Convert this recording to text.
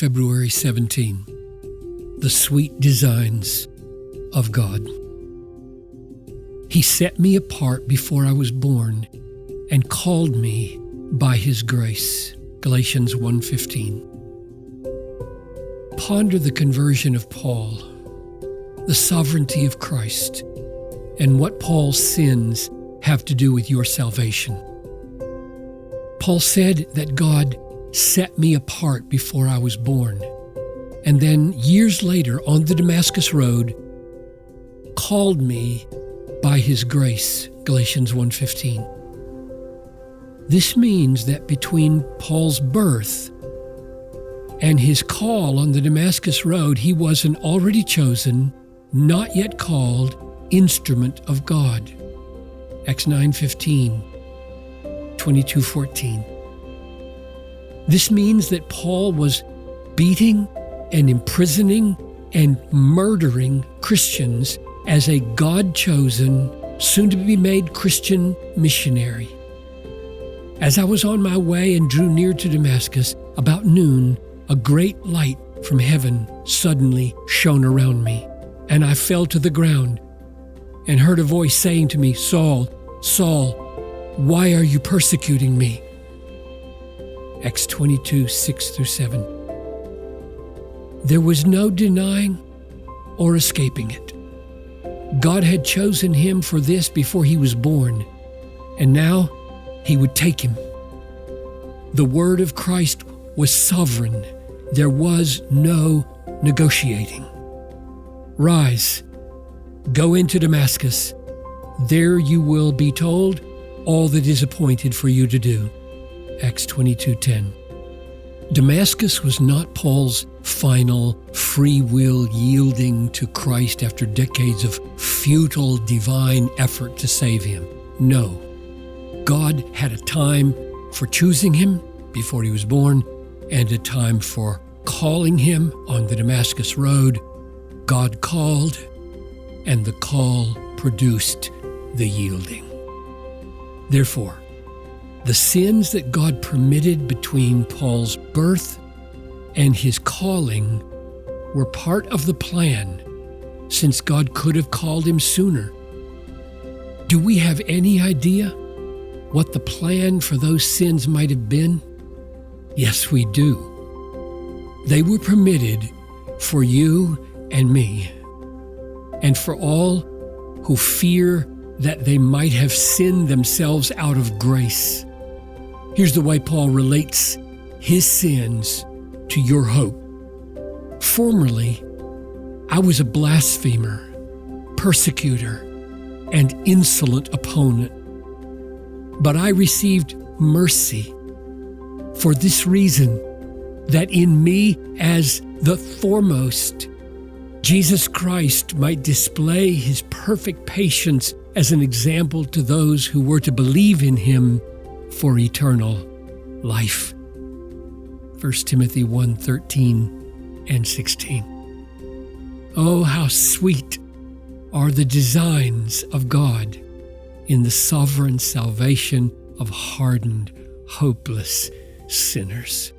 February 17. The sweet designs of God. He set me apart before I was born and called me by His grace. Galatians 1:15. Ponder the conversion of Paul, the sovereignty of Christ, and what Paul's sins have to do with your salvation. Paul said that God set me apart before I was born, and then years later on the Damascus Road, called me by His grace, Galatians 1:15. This means that between Paul's birth and his call on the Damascus Road, he was an already chosen, not yet called instrument of God. Acts 9:15, 22:14. This means that Paul was beating and imprisoning and murdering Christians as a God-chosen, soon-to-be-made Christian missionary. As I was on my way and drew near to Damascus, about noon, a great light from heaven suddenly shone around me, and I fell to the ground and heard a voice saying to me, "Saul, Saul, why are you persecuting me?" Acts 22:6-7. There was no denying or escaping it. God had chosen him for this before he was born, and now He would take him. The word of Christ was sovereign. There was no negotiating. Rise, go into Damascus. There you will be told all that is appointed for you to do. Acts 22:10. Damascus was not Paul's final free will yielding to Christ after decades of futile divine effort to save him. No. God had a time for choosing him before he was born and a time for calling him on the Damascus Road. God called, and the call produced the yielding. Therefore, the sins that God permitted between Paul's birth and his calling were part of the plan, since God could have called him sooner. Do we have any idea what the plan for those sins might have been? Yes, we do. They were permitted for you and me, and for all who fear that they might have sinned themselves out of grace. Here's the way Paul relates his sins to your hope. Formerly, I was a blasphemer, persecutor, and insolent opponent. But I received mercy for this reason, that in me as the foremost, Jesus Christ might display his perfect patience as an example to those who were to believe in him for eternal life. 1 Timothy 1:13 and 16. Oh, how sweet are the designs of God in the sovereign salvation of hardened, hopeless sinners.